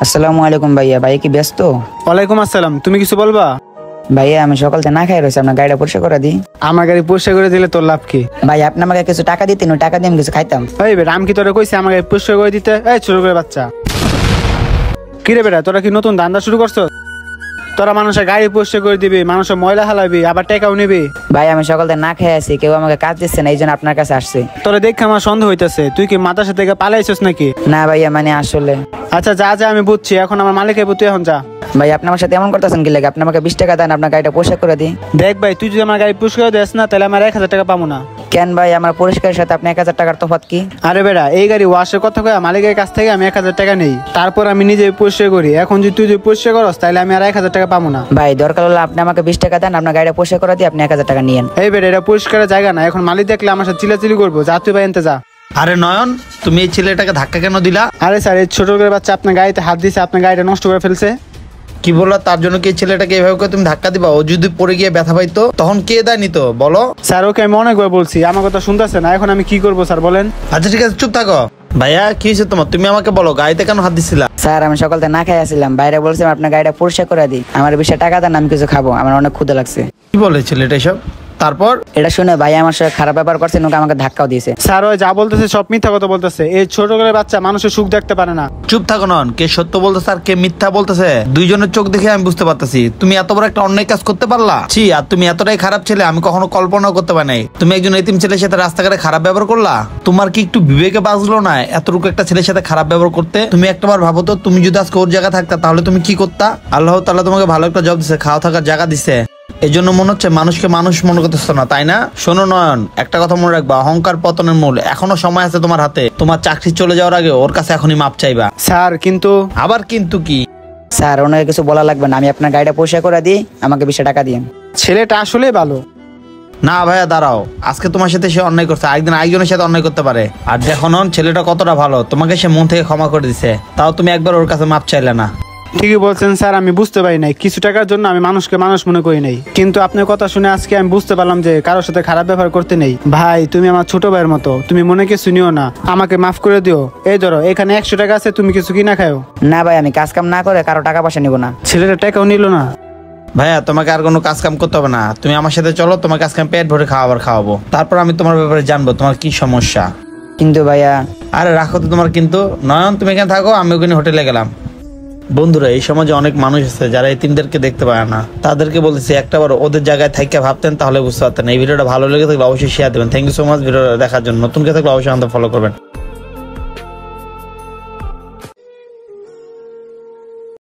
আসসালামু আলাইকুম ভাইয়া। ভাইয়া কি ব্যস্ত? ওয়ালাইকুম আসসালাম। তুমি কিছু বলবা? ভাইয়া আমি সকালতে না খাই রয়েছে, আপনার গাড়িটা পরিষ্কার করে দিই। আমার গাড়ি পরিষ্কার করে দিলে তোর লাভ কি? ভাই আপনি আমাকে কিছু টাকা দিতেন, ওই টাকা দিয়ে আমি কিছু খাইতাম। এই বেটা, আমি কি তোরা কইছি আমার গাড়ি পরিষ্কার করে দিতে? এই ছোট করে বাচ্চা, কি রে বেটা, তোরা কি নতুন ধান্দা শুরু করছো? তোরা মানুষের গাড়ি পরিষ্কার করে দিবি, মানুষের ময়লা হালাবি, আবার টাকাও নিবি? ভাই আমি সকালতে না খেয়ে আছি, কেউ আমাকে কাজ দিচ্ছে না, এই জন্য আপনার কাছে আসছে। তোরা দেখে আমার সন্দেহ হইতেছে, তুই কি মাথার সাথে পালাইছিস নাকি? না ভাইয়া, মানে আসলে আচ্ছা যা যা, আমি বুঝছি, এখন আমার মালিকের তুই এখন যা। ভাই আপনি আমার সাথে এমন করতেছেন কি লাগে? আপনি আমাকে 20 টাকা দেন, আপনার গাড়িটা পরিষ্কার করে দিই। দেখ ভাই, তুই যদি আমার গাড়ি পরিষ্কার দেস না, তাহলে আমার 1000 টাকা পাবো না। কেন ভাই, আমার পরিষ্কারের সাথে আপনি 1000 টাকার তফাৎ কি? আরে বেটা, এই গাড়ি ওয়াশের কথা কয়ে মালিকের কাছ থেকে আমি 1000 টাকা নেই, তারপর আমি নিজে পরিষ্কার করি। এখন যদি তুই পরিষ্কার করস, তাহলে আমি আর 1000 টাকা পাবো না। ভাই দরকার হলে আপনি আমাকে 20 টাকা দেন, আপনার গাড়িটা পরিষ্কার করে দিই, আপনি 1000 টাকা নিয়েন। এই বেটা, এটা পরিষ্কারের জায়গা না, এখন মালিক দেখলে আমার সাথে চিলাচিলি করবো। যা তুই ভাই এনতে যা। আরে নয়ন, তুমি এই ছেলেটাকে ধাক্কা কেন দিলা? আরে স্যার, এই ছোট করে বাচ্চা আপনার গাড়িতে হাত দিছে, আপনার গাড়িটা নষ্ট করে ফেলছে। কি বললা? তার জন্য কি এই ছেলেটাকে এভাবে করে তুমি ধাক্কা দিবা? ও যদি পড়ে গিয়ে ব্যথা পাইতো তখন কে দায় নিত বলো? স্যার ওকে আমি অনেকবার বলছি, আমার কথা শুনতেছে না। এখন আমি কি করবো স্যার বলেন? আচ্ছা ঠিক আছে, চুপ থাকো। ভাইয়া কি হয়েছে তোমার? তুমি আমাকে বলো, গাড়িতে কেন হাত দিছিলা? স্যার আমি সকালতে না খাই আসছিলাম, বাইরে বলছিলাম আপনার গাড়িটা পরিষ্কার করে দিই, আমার 20 টাকা দেন, আমি কিছু খাবো, আমার অনেক ক্ষুধা লাগছে। কি বলে ছেলেটা এসব? তারপর এটা শুনে ভাই আমার সাথে খারাপ ব্যাপার করছে, ওকে আমাকে ধাক্কাও দিয়েছে। স্যার ওই যা বলতেছে সব মিথ্যা কথা বলতেছে। এই ছোট করে বাচ্চা মানুষের সুখ দেখতে পারে না। চুপ থাকো নয়ন, কে সত্য বলতেছে আর কে মিথ্যা বলতেছে দুইজনের চোখ দেখে আমি বুঝতে পারতেছি। তুমি এত বড় একটা অন্যায় কাজ করতে পারলা? ছি, আর তুমি এতটাই খারাপ ছেলে আমি কখনো কল্পনাও করতে পারি নাই। তুমি একজন এতিম ছেলের সাথে রাস্তাঘাটে খারাপ ব্যবহার করলা? তোমার কি একটু বিবেকে বাজলো না এতটুকু একটা ছেলের সাথে খারাপ ব্যবহার করতে? তুমি একটাবার ভাবো তো, তুমি যদি আজকে ওর জায়গা থাকতা তাহলে তুমি কি করতা? আল্লাহ তাআলা তোমাকে ভালো একটা জব দিছে, খাওয়া থাকার জায়গা দিছে, এই জন্য মনে হচ্ছে মানুষকে মানুষ মনে করতেছ না, তাই না? শোনো নয়ন, একটা কথা মনে রাখবা, অহংকার পতনের মূল। এখনো সময় আছে তোমার হাতে, তোমার চাকরি চলে যাওয়ার আগে ওর কাছে এখনই মাপ চাইবা। স্যার কিন্তু আবার কিন্তু কি? স্যার ওনাকে কিছু বলা লাগবে না, আমি আপনার গাড়িটা পরিষ্কার করে দিই, আমাকে 20 টাকা দিন। ছেলেটা আসলেই ভালো। না ভাইয়া দাঁড়াও, আজকে তোমার সাথে সে অন্যায় করছে, একদিন আরেকজনের সাথে অন্যায় করতে পারে। আর দেখো নন, ছেলেটা কতটা ভালো, তোমাকে সে মন থেকে ক্ষমা করে দিছে, তাও তুমি একবার ওর কাছে মাপ চাইলে না। ঠিকই বলছেন স্যার, আমি বুঝতে পারি নাই, কিছু টাকার জন্য আমি মানুষকে মানুষ মনে করি নাই। কিন্তু আপনার কথা শুনে আজকে আমি বুঝতে পারলাম যে কারোর সাথে খারাপ ব্যবহার করতে নেই। ভাই তুমি আমার ছোট ভাইয়ের মতো, তুমি মনে কিছু নিও না, আমাকে মাফ করে দিও। এই ধরো, এখানে 100 টাকা আছে, তুমি কিছু কিনা খাও। না ভাই, আমি কাজ কাম না করে কারো টাকা পয়সা নিব না। ছেলেটা টাকাও নিল না। ভাইয়া তোমাকে আর কোনো কাজ কাম করতে হবে না, তুমি আমার সাথে চলো, তোমাকে আজকে আমি পেট ভরে খাওয়াবো, তারপর আমি তোমার ব্যাপারে জানবো তোমার কি সমস্যা। কিন্তু ভাইয়া। আরে রাখো তো তোমার কিন্তু। নয়ন তুমি এখানে থাকো, আমি ওখানে হোটেলে গেলাম। বন্ধুরা, এই সমাজে অনেক মানুষ আছে যারা এতিমদেরকে দেখতে পায় না, তাদেরকে বলতেছি একটাবার ওদের জায়গায় থাইকা ভাবতেন তাহলে বুঝতে পারতেন। এই ভিডিওটা ভালো লেগে থাকলে অবশ্যই শেয়ার দেবেন। থ্যাংক ইউ সো মাচ ভিডিওটা দেখার জন্য। নতুন কে থাকলে অবশ্যই আমাদের ফলো করবেন।